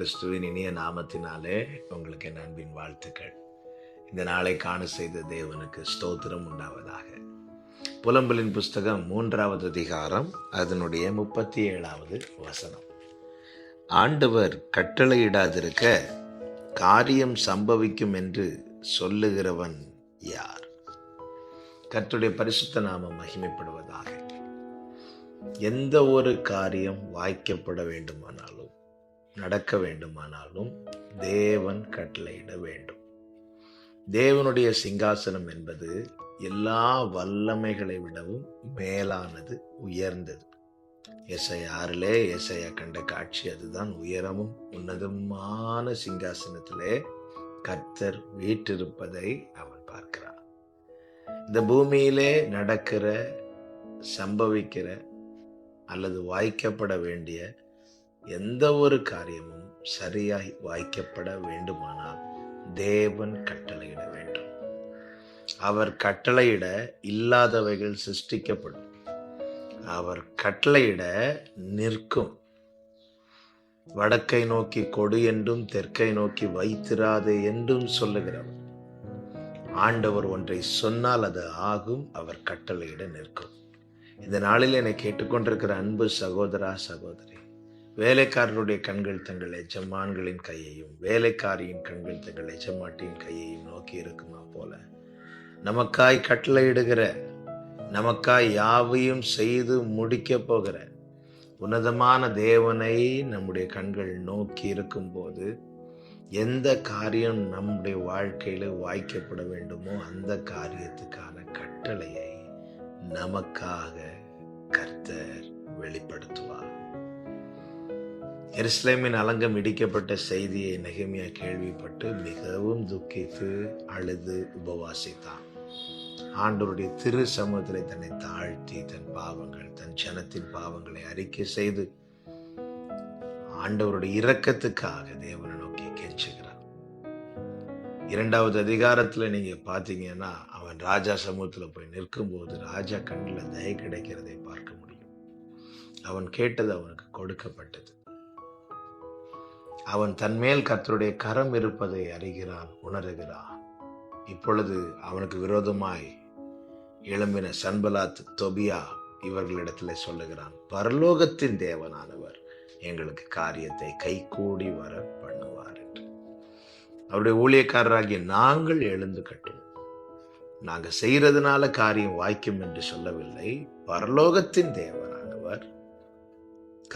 கிறிஸ்துவின் இனிய நாமத்தினாலே உங்களுக்கு என் அன்பின் வாழ்த்துக்கள். இந்த நாளை காண செய்த தேவனுக்கு ஸ்தோத்திரம் உண்டாவதாக. புலம்பலின் புஸ்தகம் 3வது அதிகாரம் அதனுடைய 37வது வசனம். ஆண்டவர் கட்டளையிடாதிருக்க காரியம் சம்பவிக்கும் என்று சொல்லுகிறவன் யார்? கர்த்தருடைய பரிசுத்த நாமம் மகிமைப்படுவதாக. எந்த ஒரு காரியம் வாய்க்கப்பட வேண்டுமானாலும் நடக்க வேண்டுமானாலும் தேவன் கட்டளையிட வேண்டும். தேவனுடைய சிங்காசனம் என்பது எல்லா வல்லமைகளை விடவும் மேலானது, உயர்ந்தது. எசையா 6 எசையா கண்ட காட்சி அதுதான். உயரமும் உன்னதமான சிங்காசனத்திலே கர்த்தர் வீற்றிருப்பதை அவன் பார்க்கிறான். இந்த பூமியிலே நடக்கிற, சம்பவிக்கிற அல்லது வாய்க்கப்பட வேண்டிய எந்த ஒரு காரியமும் சரியாய் வாய்க்கப்பட வேண்டுமானால் தேவன் கட்டளையிட வேண்டும். அவர் கட்டளையிட இல்லாதவைகள் சிருஷ்டிக்கப்படும். அவர் கட்டளையிட நிற்கும். வடக்கை நோக்கி கொடு என்றும் தெற்கை நோக்கி வைத்திராதே என்றும் சொல்லுகிறவர். ஆண்டவர் ஒன்றை சொன்னால் அது ஆகும். அவர் கட்டளையிட நிற்கும். இந்த நாளில் என்னை கேட்டுக்கொண்டிருக்கிற அன்பு சகோதரா, சகோதரி, வேலைக்காரருடைய கண்கள் தங்கள் எஜமான்களின் கையையும் வேலைக்காரியின் கண்கள் தங்கள் எஜமாட்டியின் கையையும் நோக்கி இருக்குமா போல நமக்காய் கட்டளையிடுகிற, நமக்காய் யாவையும் செய்து முடிக்க போகிற உன்னதமான தேவனை நம்முடைய கண்கள் நோக்கி இருக்கும் போது எந்த காரியம் நம்முடைய வாழ்க்கையில வாய்க்கப்பட வேண்டுமோ அந்த காரியத்துக்கான கட்டளையை நமக்காக கர்த்தர் வெளிப்படுத்துவார். எருசலேமின் அலங்கம் இடிக்கப்பட்ட செய்தியை நெகேமியா கேள்விப்பட்டு மிகவும் துக்கித்து அழுது உபவாசித்தான். ஆண்டவருடைய திரு சமூகத்திலே தன்னை தாழ்த்தி தன் பாவங்கள், தன் ஜனத்தின் பாவங்களை அறிக்கை செய்து ஆண்டவருடைய இரக்கத்துக்காக தேவனை நோக்கி கெஞ்சுகிறான். 2வது அதிகாரத்துல நீங்க பாத்தீங்கன்னா, அவன் ராஜா சமூகத்துல போய் நிற்கும் போது ராஜா கண்ணில் தயை கிடைக்கிறதை பார்க்க முடியும். அவன் கேட்டது அவனுக்கு கொடுக்கப்பட்டது. அவன் தன்மேல் கர்த்தருடைய கரம் இருப்பதை அறிகிறான், உணர்கிறான். இப்பொழுது அவனுக்கு விரோதமாய் எழும்பின சன்பலாத், தொபியா இவர்களிடத்துல சொல்லுகிறான், பரலோகத்தின் தேவனானவர் எங்களுக்கு காரியத்தை கைகூடி வர பண்ணுவார் என்று. அவருடைய ஊழியக்காரராகிய நாங்கள் எழுந்து கட்டுவோம். நாங்க செய்யறதுனால காரியம் வாய்க்கும் என்று சொல்லவில்லை. பரலோகத்தின் தேவனானவர்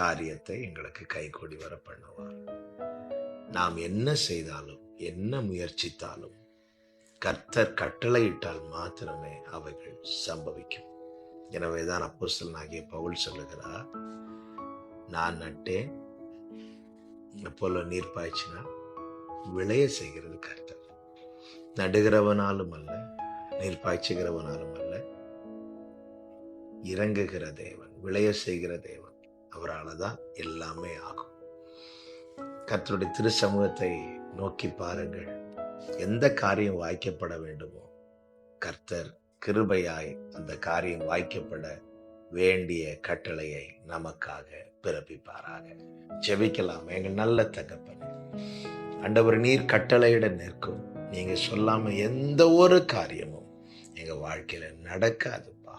காரியத்தை எங்களுக்கு கைகூடி வர பண்ணுவார். நாம் என்ன செய்தாலும் என்ன முயற்சித்தாலும் கர்த்தர் கட்டளையிட்டால் மாத்திரமே அவைகள் சம்பவிக்கும். எனவேதான் அப்போஸ்தலனாகிய பவுல் சொல்லுகிறார், நான் நட்டேன், அப்போலோ நீர் பாய்ச்சினா, விளைய செய்கிறது கர்த்தர். நடுகிறவனாலும் அல்ல, நீர் பாய்ச்சுகிறவனாலும் அல்ல, இறங்குகிற தேவன், விளைய செய்கிற தேவன், அவரால் தான் எல்லாமே ஆகும். கர்த்தருடைய திரு சமூகத்தை நோக்கி பாருங்கள். எந்த காரியம் வாய்க்கப்பட வேண்டுமோ கர்த்தர் கிருபையாய் அந்த காரியம் வாய்க்கப்பட வேண்டிய கட்டளையை நமக்காக பிறப்பிப்பாராக. ஜெபிக்கலாம். எங்கள் நல்ல தகப்பனே, ஆண்டவர், நீர் கட்டளையிட நிற்கும். நீங்க சொல்லாம எந்த ஒரு காரியமும் எங்க வாழ்க்கையில நடக்காதுப்பா.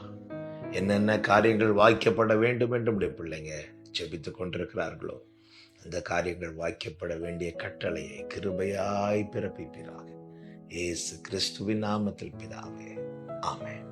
என்னென்ன காரியங்கள் வாய்க்கப்பட வேண்டும் என்று நம்முடைய பிள்ளைங்க ஜெபித்து கொண்டிருக்கிறார்களோ அந்த காரியங்கள் வாய்க்கப்பட வேண்டிய கட்டளையை கிருபையாய் பிறப்பிப்பீராக. இயேசு கிறிஸ்துவின் நாமத்தில் பிதாவே, ஆமென்.